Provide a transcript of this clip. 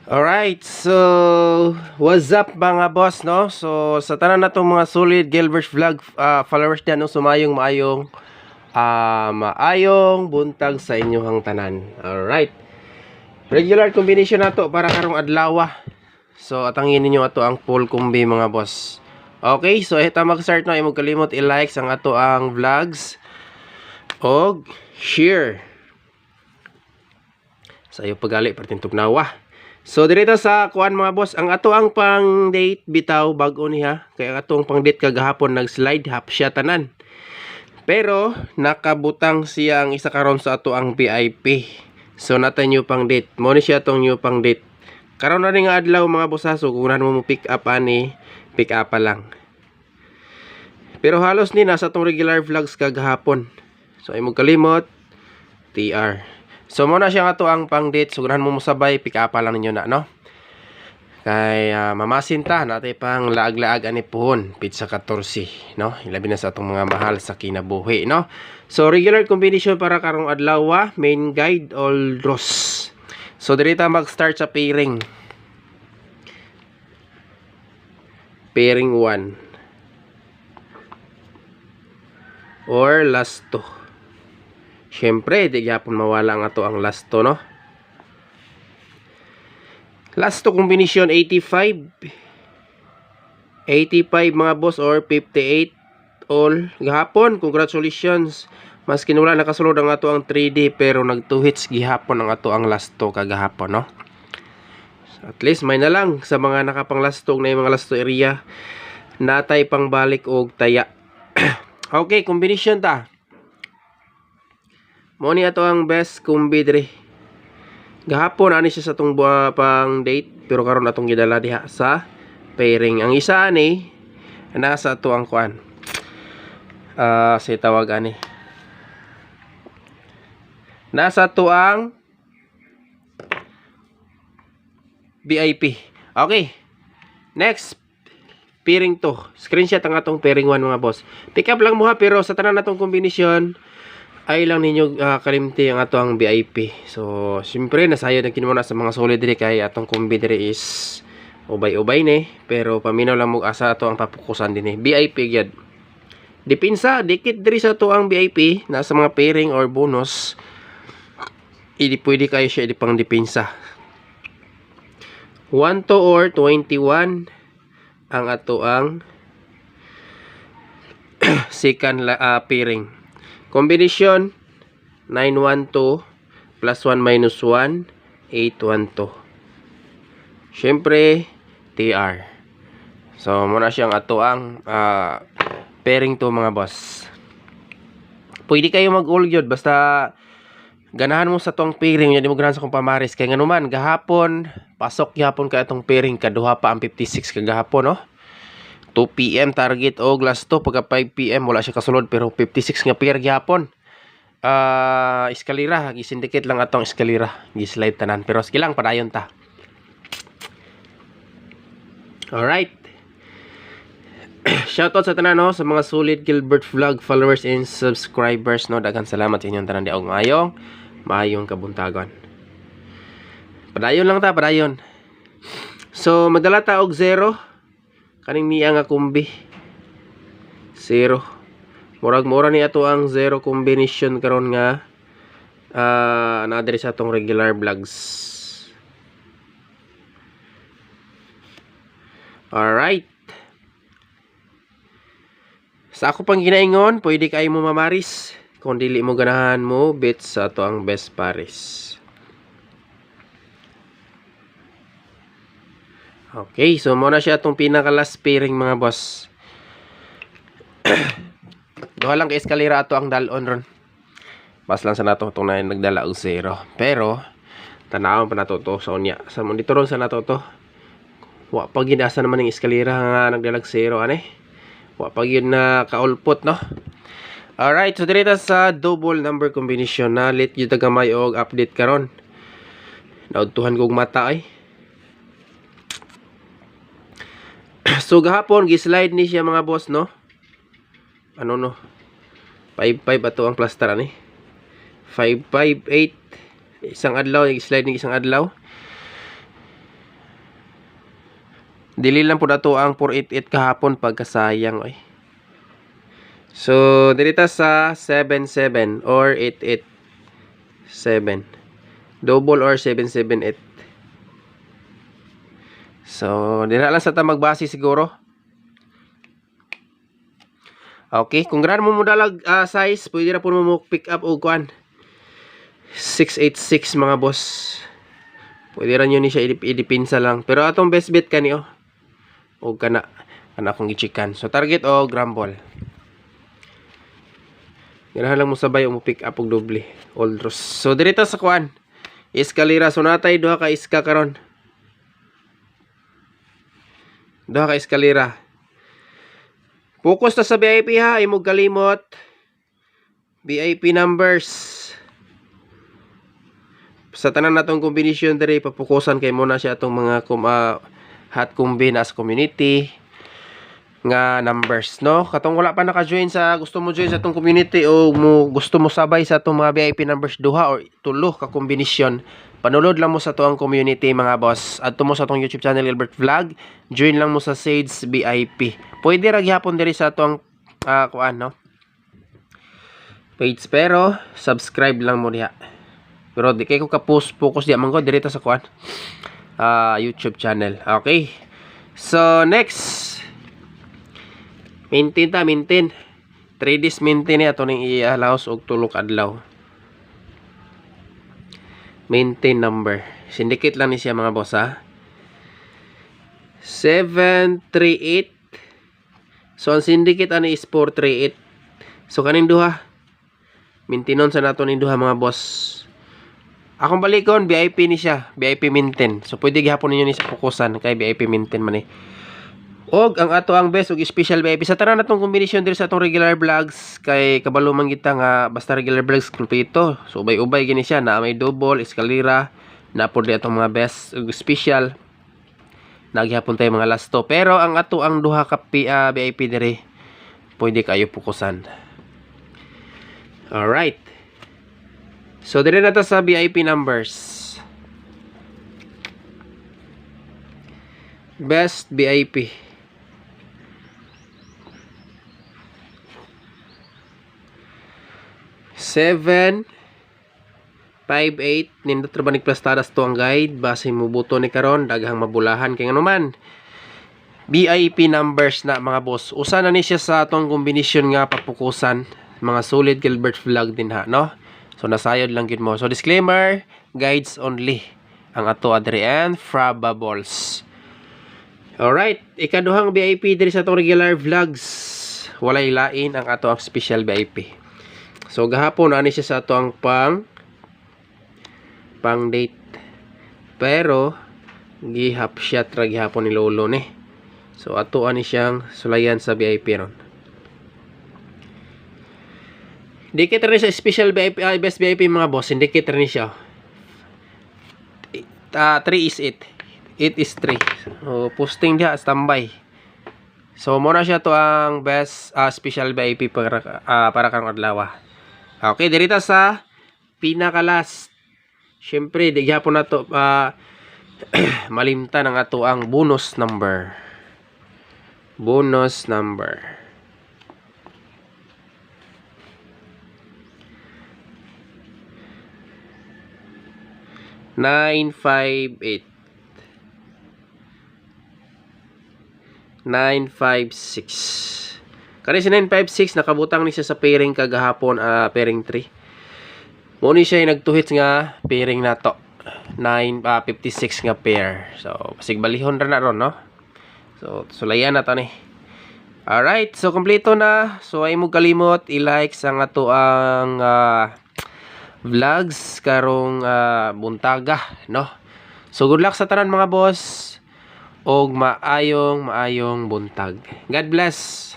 Alright, so what's up mga boss, no? So sa tanan na tong mga solid Gilbert's Vlog followers dyan, no? Sumayong maayong buntag sa inyong tanan. Alright, regular combination na to para karong adlaw. So atangin ninyo ato ang full combi mga boss. Okay, so ito mag-start na. Imong kalimot i-like ang ato ang vlogs og share sa iyo pagali pertin tugnawa. So dito sa kuan mga boss, ang ato ang pang date bitaw bago niya, kaya atong pang date kagahapon nag-slide hap siya tanan. Pero nakabutang siya ang isa karon sa ato ang VIP. So nata new pang date. Mo ni siya tong new pang date. Karon na rin nga adlaw mga boss, so kung mo pick up ani, pick up pa lang. Pero halos ni nasa tong regular vlogs kagahapon. So imong kalimot TR. So muna siya nga to ang pang date. So ganahan mo musabay, pick up lang ninyo na, no? Kay mamasin ta natay pang laag-laag ani puhon pizza 14, no? Ilabi na sa atong mga mahal sa kinabuhi, no? So regular combination para karong adlaw, main guide all draws. So diri ta mag-start sa pairing. Pairing 1 or last 2. Siyempre, di gyapon mawala nga to ang last to, no? Last to combination 85 mga boss or 58 all gihapon. Congratulations. Mas kinula nakasulod ang ato ang 3D pero nag 2 hits gihapon ang ato ang last to kagahapon, no? So, at least may na lang sa mga nakapang last to na yung mga last to area natay pang balik og taya. Okay, combination ta. Mo ni ato ang best combi diri. Gahapon ani siya sa tong pang date pero karon atong gidala diha sa pairing. Ang isa ani nasa ato ang kuan. Say tawag ani. Nasa ato ang VIP. Okay. Next pairing 2. Screenshot ang atong pairing 1 mga boss. Pick up lang mo ha, pero sa tanan natong kombinasyon ay lang ninyo kalimti ang ato ang VIP. So, siyempre, nasayo na kinumuna sa mga solid diri kay atong kombi diri is ubay-ubay ni. Pero, paminaw lang mo asa ato ang papukusan din VIP gyud. Dipinsa, dikit diri sa ato ang VIP, nasa mga pairing or bonus. Hindi pwede kayo siya pang dipinsa. 1 to or 21 ang ato ang second pairing. Combination 912 plus 1 minus 1 812. Syempre TR. So muna siyang ato ang pairing to mga boss. Pwede kayo mag-all yun basta ganahan mo sa tong pairing, hindi mo ganahan sa kong pamaris kay nganuman gahapon pasok gahapon kay atong pairing kaduha pa ang 56 kagahapon, no? 2 PM target og last to pagka 5 PM wala siya kasulod pero 56 nga pair gyapon. Eskalira gisindicate lang atong eskalira gislide tanan pero sige lang padayon ta. Alright. Shoutout sa tanan, no, sa mga solid Gilbert Vlog followers and subscribers, no. Daghang salamat sa inyong tanan di og maayong kabuntagon. Padayon lang ta, padayon. So magdala ta og 0 kaning niya nga kumbi 0. Murag-mura ni ato ang 0 combination karon nga na sa atong regular vlogs. Alright. Sa ako pang ginaingon, pwede kayo mo mamaris. Kung dili mo ganahan mo, bet sa ato ang best paris. Okay, so muna siya itong pinaka-last pairing mga boss. Duha lang kay eskalera ato ang dalon ron. Bas lang sa nato itong na nagdala og 0. Pero, tanawon pa nato to sa unya. Sa monitor ron sa nato to. Wa pa ginasa naman yung eskalera nga nagdalag 0, ane. Wa pa yun na kaulpot, no? Alright, so dito sa double number combination na let yun tagamay og update karon. Naudtuhan kong mata ay. So gahapon gislide ni siya mga boss, no? Ano no? 5-5 ato ang plaster ani. 5-5-8 isang adlaw, gislide ni isang adlaw. Dili lang po ato ang 488 kahapon pagkasayang oy. So dirita sa 77 or 887. Double or 778. So dira lang sa ta magbase siguro. Okay, kung ganahan mo dalag size, pwede na po mo pick up og kuan. 686 mga boss. Pwede ra yun ni siya idipinsa lang. Pero atong best bet kani oh. O kana akong gichikan. So target o grumble. Ganahan lang mo sabay o mo pick up og doble. All draws. So dirita sa kuan. Eskalera. So natay duha ka iska karon. Duha ka eskalera. Focus ta sa VIP ha, imong kalimot. VIP numbers. Sa tanan natong kombinasyon diri papukusan kay mo na siya atong mga hot combine as community nga numbers, no? Katong wala pa naka-join sa gusto mo join sa atong community o gusto mo sabay sa atong mga VIP numbers duha or tulo ka kombinasyon, panulod lang mo sa atong community mga boss. Adto mo sa atong YouTube channel Gilbert Vlog, join lang mo sa Sage VIP. Pwede ra gyapon diri sa atong kuan, no? Page, pero subscribe lang mo diha. Pero di kay ko ka-post focus diha man ko diri sa kuan YouTube channel. Okay. So next, maintain. 3 days maintain ato ning i-allows og tulok adlaw. Maintain number. Syndicate lang ni siya mga boss ha. 738. So ang syndicate ani is 438. So kaning duha maintenance sa nato ning duha mga boss. Akong balikon VIP ni siya, VIP maintain. So pwede gihapon ninyo ni sa fokusan kay VIP maintain man eh. Og ang ato ang best og special VIP sa tanan natong kombinasyon diri sa atong regular vlogs kay kabalo man kita nga basta regular vlogs kumpleto. So ubay-ubay gini siya na may double, eskalera, na po di atong mga best og special. Naghihapon tayo mga last to. Pero ang ato ang duha ka VIP diri pwede kayo pukusan. Alright. So dire na ta sa VIP numbers. Best VIP. Seven 5-8 nindot ra banig plastadas to ang guide base mo buto ni karon daghang mabulahan kay nganuman VIP numbers na mga boss. Usa na ni siya sa atong kombinasyon nga papukusan, mga solid Gilbert Vlog din ha, no? So nasayod lang gid mo. So disclaimer, guides only ang ato adre and probables. Alright, ikaduhang VIP diri sa atong regular vlogs. Walay lain ang ato ang special VIP. So gahapon ani siya sa ato ang pang date. Pero gihap siya tra gihapon ni lolo ni. So ato ani siyang sulayan sa VIP ron. Indicate rin sa special VIP, best VIP mga boss. Indicate rin siya. 3 is 8. 8 is 3. So posting dia standby. So muna siya to ang best special VIP para karong adlaw. Okay, dirita sa pinaka last. Syempre di gyapon nato malimtan ang ato ang bonus number. Bonus number. Nine, 956. Kani si 956 nakabutang ni siya sa pairing kagahapon, pairing 3. Mo ni siya nagtuhit nga pairing nato. 956 nga pair. So pasig balihon ra na ron, no? So sulayan na to ni. Alright, so kompleto na. So ay mo kalimot i-like ang ato ang vlogs karong buntaga, no? So good luck sa tanan mga boss og maayong buntag. God bless.